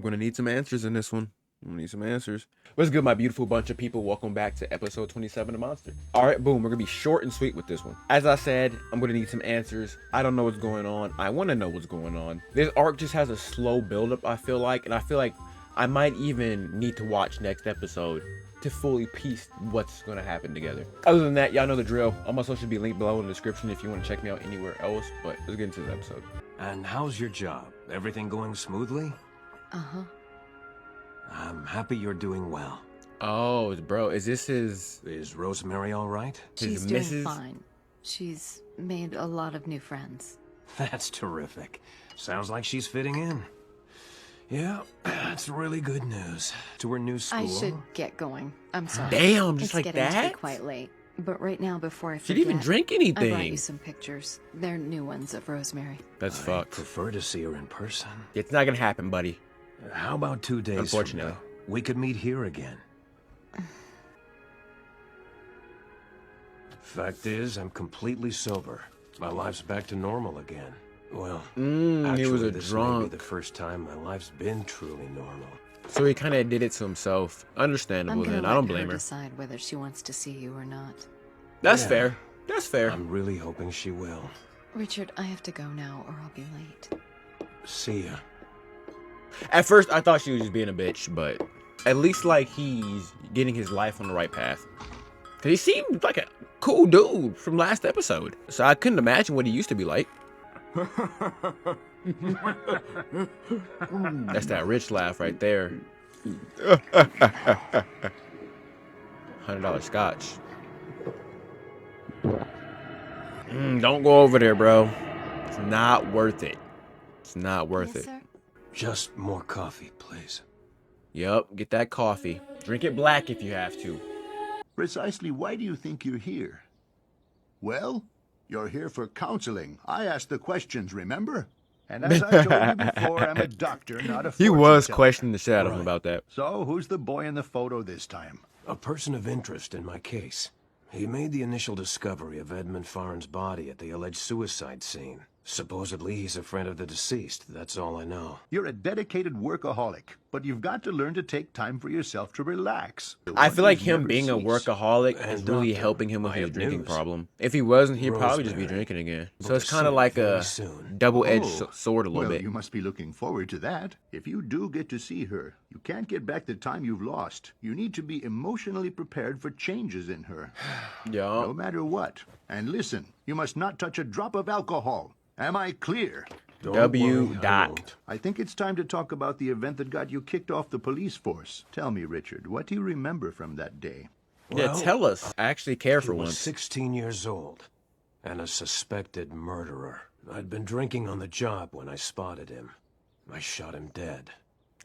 gonna need some answers in this one. I'm gonna need some answers. What's good, my beautiful bunch of people? Welcome back to episode 27 of Monster. All right, boom. We're gonna be short and sweet with this one. As I said, I'm gonna need some answers. I don't know what's going on. I want to know what's going on. This arc just has a slow buildup, I feel like, and I feel like I might even need to watch next episode to fully piece what's gonna happen together. Other than that, y'all know the drill. All my social should be linked below in the description if you want to check me out anywhere else. But let's get into the episode. And how's your job? Everything going smoothly? Uh-huh. I'm happy you're doing well. Oh, bro, is this his? Is Rosemary all right? She's doing fine. She's made a lot of new friends. That's terrific. Sounds like she's fitting in. Yeah, that's really good news. To her new school. I should get going. I'm sorry. Damn, just like it's getting that? to be quite late. But right now, before I forget, She didn't even drink I brought you anything. some pictures. They're new ones of Rosemary. That's I fucked. prefer to see her in person. It's not gonna happen, buddy. How about 2 days Unfortunately. from now? We could meet here again. Fact is, I'm completely sober. My life's back to normal again. Well, He actually, was a this may drunk. be the first time my life's been truly normal. So he kind of did it to himself. Understandable, I'm gonna then. I don't let blame her. decide whether she wants to see you or not. That's Yeah. fair. That's fair. I'm really hoping she will. Richard, I have to go now, or I'll be late. See ya. At first, I thought she was just being a bitch, but at least like he's getting his life on the right path. Cause he seemed like a cool dude from last episode, so I couldn't imagine what he used to be like. That's that rich laugh right there. $100 scotch. Don't go over there, bro. It's not worth it. It's not worth Yes, it. sir? Just more coffee, please. Yep, get that coffee. Drink it black if you have to. Precisely why do you think you're here? Well, you're here for counseling. I asked the questions, remember? And as I told you before, I'm a doctor, not a He fortune was teller. questioning the shit out of him Right. about that. So, who's the boy in the photo this time? A person of interest in my case. He made the initial discovery of Edmund Farren's body at the alleged suicide scene. Supposedly, he's a friend of the deceased. That's all I know. You're a dedicated workaholic, but you've got to learn to take time for yourself to relax. I feel like Wonders him never being a cease. workaholic is And really doctor, helping him with I his have drinking news. problem. If he wasn't, he'd probably just be Rosemary drinking again. will So it's be kind of sick like very a soon. double-edged Oh, sword a little well, bit. you must be looking forward to that. If you do get to see her, you can't get back the time you've lost. You need to be emotionally prepared for changes in her, no Yeah. matter what. And listen, you must not touch a drop of alcohol. Am I clear? Don't W. worry, I dot. won't. I think it's time to talk about the event that got you kicked off the police force. Tell me, Richard, what do you remember from that day? Yeah, Well, tell us. I actually care He for was once. 16 years old and a suspected murderer. I'd been drinking on the job when I spotted him. I shot him dead.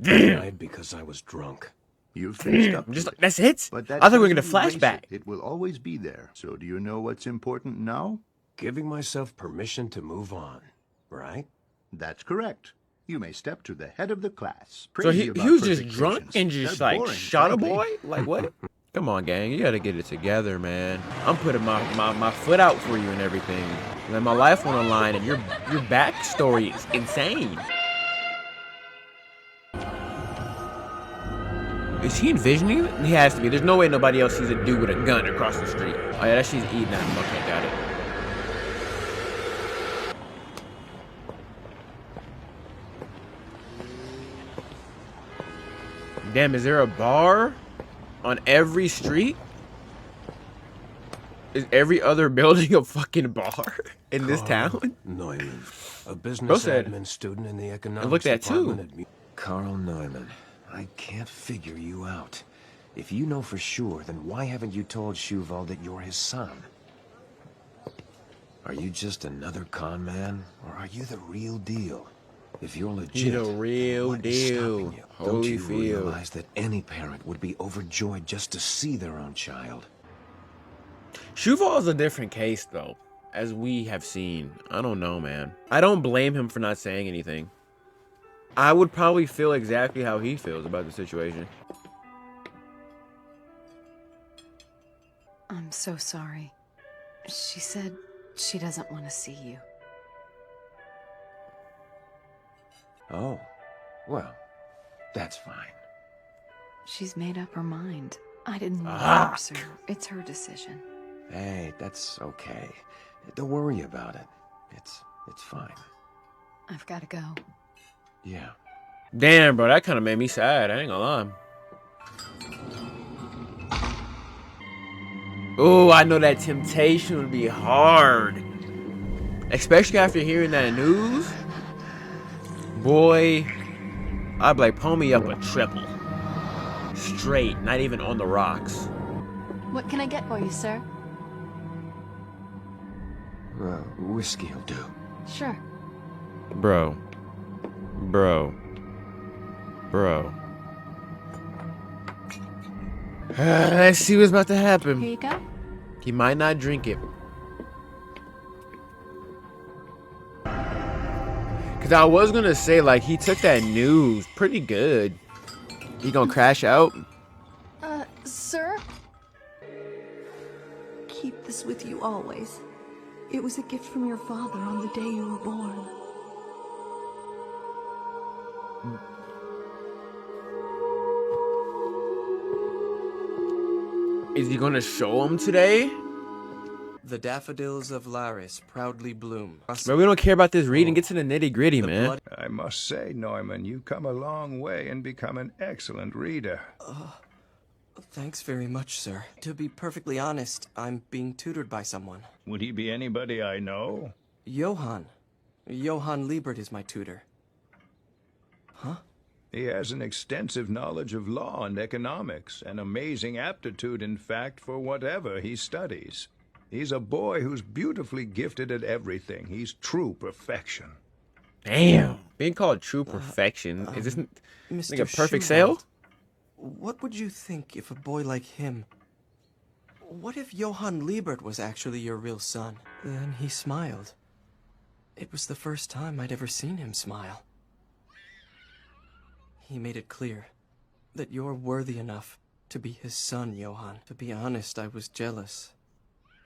He died because I was drunk. You've faced up to Just it. like, that's it? But that I thought we were gonna doesn't erase flashback. it. It will always be there. So do you know what's important now? Giving myself permission to move on, right? That's correct. You may step to the head of the class. So Crazy he about was just perfect drunk patients. and just They're like boring, shot a frankly. boy? Like what? Come on, gang. You gotta get it together, man. I'm putting my foot out for you and everything. Like my life on the line, and your backstory is insane. Is he envisioning it? He has to be. There's no way nobody else sees a dude with a gun across the street. Oh yeah, that she's eating that. Okay, got it. Damn, is there a bar on every street? Is every other building a fucking bar in this town? Neumann, a business said- admin student in the economics looked at too. department at Carl Neumann, I can't figure you out. If you know for sure, then why haven't you told Shuval that you're his son? Are you just another con man, or are you the real deal? If you're legit, the real what is stopping deal. you? Don't you Holyfield. realize that any parent would be overjoyed just to see their own child? Shuval is a different case, though, as we have seen. I don't know, man. I don't blame him for not saying anything. I would probably feel exactly how he feels about the situation. I'm so sorry. She said she doesn't want to see you. Oh, well, That's fine. She's made up her mind. I didn't Ah. force her. It's her decision. Hey, that's okay. Don't worry about it. It's fine. I've got to go. Yeah. Damn, bro, that kind of made me sad. I ain't gonna lie. Oh, I know that temptation would be hard. Especially after hearing that news. Boy, I'd be like, pull me up a triple. Straight, not even on the rocks. What can I get for you, sir? Whiskey will do. Sure. Bro. Let's see what's about to happen. Here you go. He might not drink it. Cause I was gonna say, like, he took that news pretty good. He gonna crash out? Sir? Keep this with you always. It was a gift from your father on the day you were born. Is he gonna show him today? The daffodils of Laris proudly bloom. Man, we don't care about this reading. Get to the nitty gritty, man. blood- I must say, Neumann, you've come a long way and become an excellent reader. Thanks very much, sir. To be perfectly honest, I'm being tutored by someone. Would he be anybody I know? Johann. Johann Liebert is my tutor. He has an extensive knowledge of law and economics, an amazing aptitude, in fact, for whatever he studies. He's a boy who's beautifully gifted at everything. He's true perfection. Damn. Being called true perfection. Is this Mr. like a perfect Schubert, sale? What would you think if a boy like him... What if Johann Liebert was actually your real son? Then he smiled. It was the first time I'd ever seen him smile. He made it clear that you're worthy enough to be his son, Johann. To be honest, I was jealous.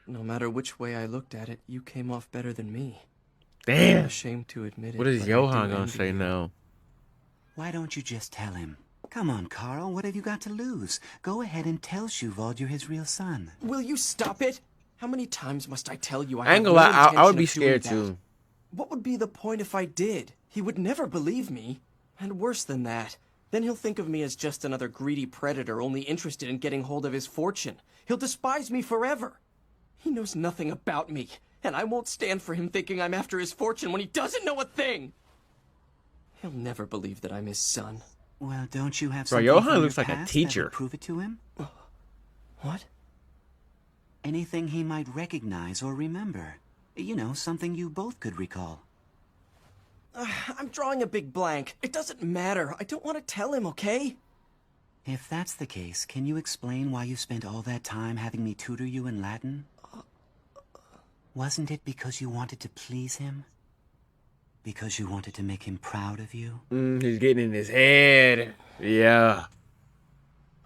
No matter which way I looked at it, you came off better than me. I'm Damn. ashamed to admit it. What is but I Johann do gonna envy say you. now? Why don't you just tell him? Come on, Carl, what have you got to lose? Go ahead and tell Shuvald you're his real son. Will you stop it? How many times must I tell you I I ain't have gonna no lie, I would intention be of doing scared that? too. What would be the point if I did? He would never believe me. And worse than that, then he'll think of me as just another greedy predator only interested in getting hold of his fortune. He'll despise me forever. He knows nothing about me, and I won't stand for him thinking I'm after his fortune when he doesn't know a thing. He'll never believe that I'm his son. Well, don't you have Bro, something Johann from your looks like a past teacher. that would prove it to him? What? Anything he might recognize or remember. You know, something you both could recall. I'm drawing a big blank. It doesn't matter. I don't want to tell him, okay? If that's the case, can you explain why you spent all that time having me tutor you in Latin? Wasn't it because you wanted to please him? Because you wanted to make him proud of you? He's getting in his head. Yeah.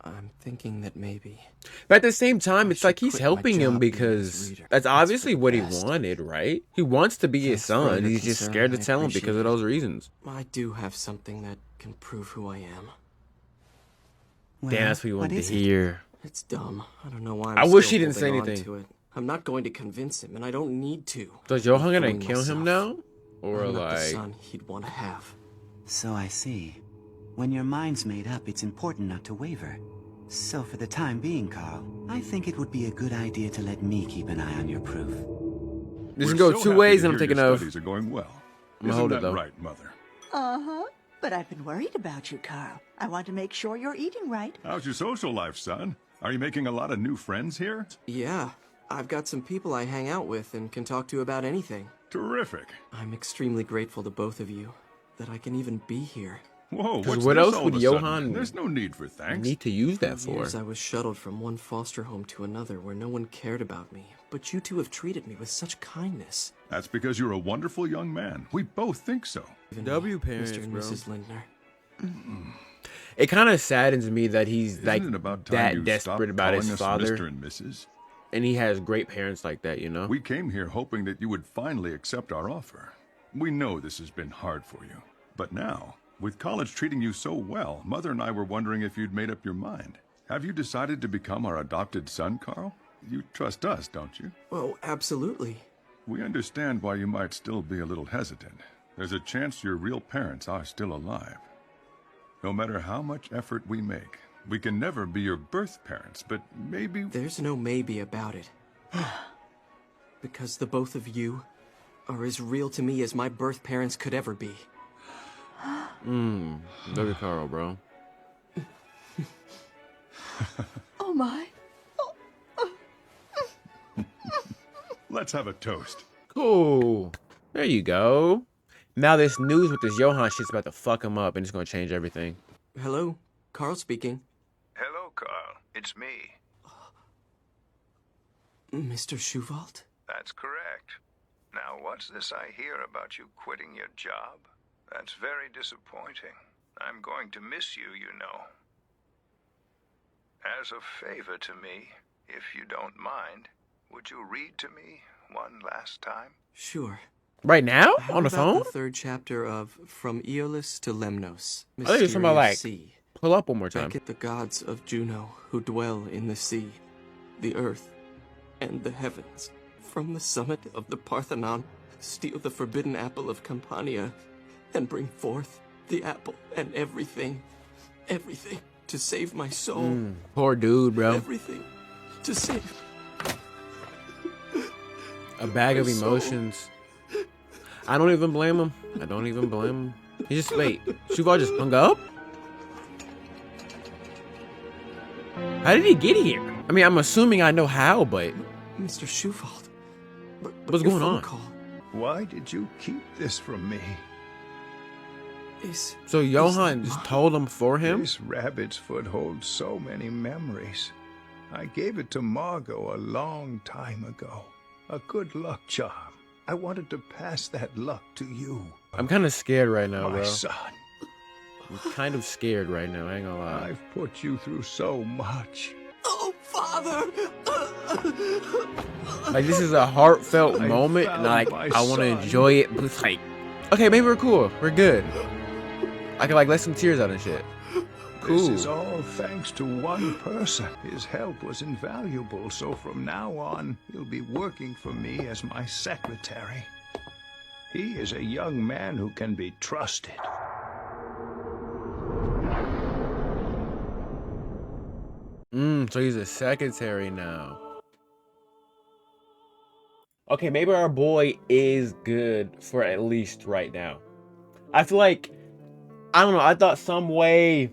I'm thinking that maybe. But at the same time, it's should like he's quit my helping him job being because his reader. that's It's obviously for the what he best. wanted, right? He wants to be his Thanks for son. your He's just concern. scared to I tell him because appreciate of it. those reasons. I do have something that can prove who I am. Well, Damn, that's what he what wanted is to it? hear. It's dumb. I don't know why I'm I wish still he didn't say holding on anything. to it. I'm not going to convince him, and I don't need to. So is Johann gonna Fooling kill him myself. now? Or I'm not the like... son he'd want to have. So I see. When your mind's made up, it's important not to waver. So for the time being, Carl, I think it would be a good idea to let me keep an eye on your proof. This We're can go so two happy ways, to and I'm hear thinking your of... studies are going well. I'm gonna Isn't hold it, that though. right, Mother? Uh-huh. But I've been worried about you, Carl. I want to make sure you're eating right. How's your social life, son? Are you making a lot of new friends here? Yeah, I've got some people I hang out with and can talk to about anything. Terrific. I'm extremely grateful to both of you that I can even be here. Whoa, 'Cause what's what this else all would of a sudden? Johann There's no need for thanks. need to use that For for? years I was shuttled from one foster home to another where no one cared about me, but you two have treated me with such kindness. That's because you're a wonderful young man. We both think so. Even W me, parents, Mr. and bro. Mrs. Lindner. It kind of saddens me that he's like Isn't it about time that you desperate stopped about his calling us father, Mr. and Mrs.? and he has great parents like that, you know. We came here hoping that you would finally accept our offer. We know this has been hard for you, but now With college treating you so well, Mother and I were wondering if you'd made up your mind. Have you decided to become our adopted son, Carl? You trust us, don't you? Oh, absolutely. We understand why you might still be a little hesitant. There's a chance your real parents are still alive. No matter how much effort we make, we can never be your birth parents, but maybe... There's no maybe about it. Because the both of you are as real to me as my birth parents could ever be. Look at Carl, bro. Oh my. Let's have a toast. Cool. There you go. Now this news with this Johann shit's about to fuck him up and it's gonna change everything. Hello, Carl speaking. Hello, Carl. It's me. Mr. Schuvald? That's correct. Now, what's this I hear about you quitting your job? That's very disappointing. I'm going to miss you, you know. As a favor to me, if you don't mind, would you read to me one last time? Sure. Right now? How On the about phone? the third chapter of From Aeolus to Lemnos. I think it's something like, Sea. pull up one more time. Back at the gods of Juno who dwell in the sea, the earth, and the heavens. From the summit of the Parthenon, steal the forbidden apple of Campania, and bring forth the apple and everything, to save my soul. Poor dude, bro. Everything to save A bag of my soul. emotions. I don't even blame him. I don't even blame him. He just, wait, Shuval just hung up? How did he get here? I mean, I'm assuming I know how, but... Mr. Schuvald. What's your going phone on? Call Why did you keep this from me? So Johann just told him for him? This rabbit's foot holds so many memories. I gave it to Margot a long time ago. A good luck charm. I wanted to pass that luck to you. I'm kind of scared right now, My bro. son. I'm kind of scared right now, I ain't gonna lie. I've put you through so much. Oh, Father! Like, this is a heartfelt I moment, and found I my want to son. enjoy it, but it's like, okay, maybe we're cool. We're good. I can, like, let some tears out and shit. This is Cool. all thanks to one person. His help was invaluable, so from now on, he'll be working for me as my secretary. He is a young man who can be trusted. So he's a secretary now. Okay, maybe our boy is good for at least right now. I feel like, I don't know, I thought some way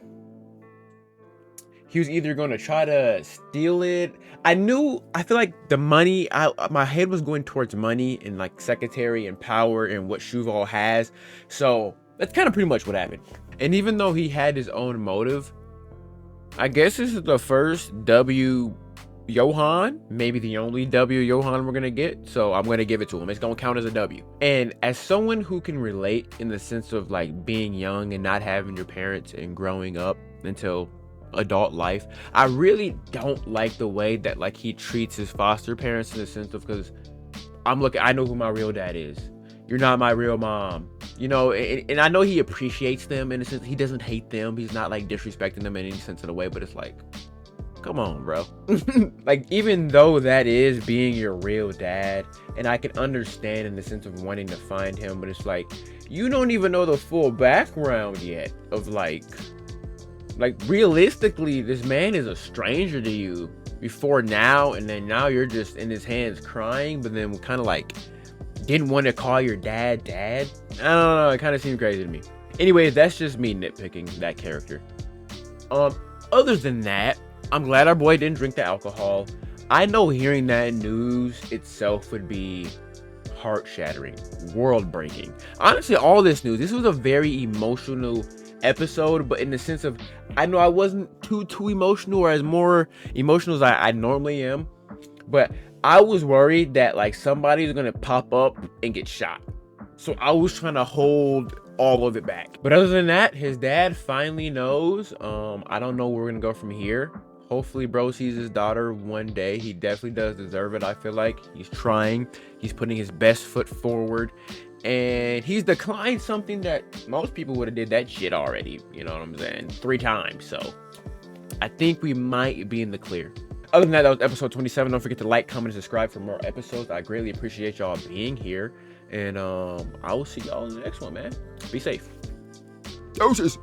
he was either going to try to steal it. I feel like the money, my head was going towards money and like secretary and power and what Shuval has. So that's kind of pretty much what happened. And even though he had his own motive, I guess this is the first W Johann, maybe the only W Johann we're gonna get, so I'm gonna give it to him. It's gonna count as a W. And as someone who can relate in the sense of like being young and not having your parents and growing up until adult life, I really don't like the way that like he treats his foster parents, in the sense of, because I know who my real dad is. You're not my real mom, you know, and I know he appreciates them in a sense. He doesn't hate them. He's not like disrespecting them in any sense of the way, but it's like, come on, bro. Like, even though that is being your real dad, and I can understand in the sense of wanting to find him, but it's like, you don't even know the full background yet of like realistically, this man is a stranger to you before now, and then now you're just in his hands crying, but then kind of like didn't want to call your dad. I don't know, it kind of seemed crazy to me. Anyways, that's just me nitpicking that character. Other than that, I'm glad our boy didn't drink the alcohol. I know hearing that news itself would be heart-shattering, world-breaking. Honestly, all this news, this was a very emotional episode, but in the sense of, I know I wasn't too emotional, or as more emotional as I normally am, but I was worried that like somebody's gonna pop up and get shot. So I was trying to hold all of it back. But other than that, his dad finally knows. I don't know where we're gonna go from here. Hopefully bro sees his daughter one day. He definitely does deserve it. I feel like he's trying, he's putting his best foot forward, And he's declined something that most people would have did that shit already. You know what I'm saying? 3 times. So I think we might be in the clear. Other than that, that was episode 27. Don't forget to like, comment, and subscribe for more episodes. I greatly appreciate y'all being here. And I will see y'all in the next one, man. Be safe. Doses.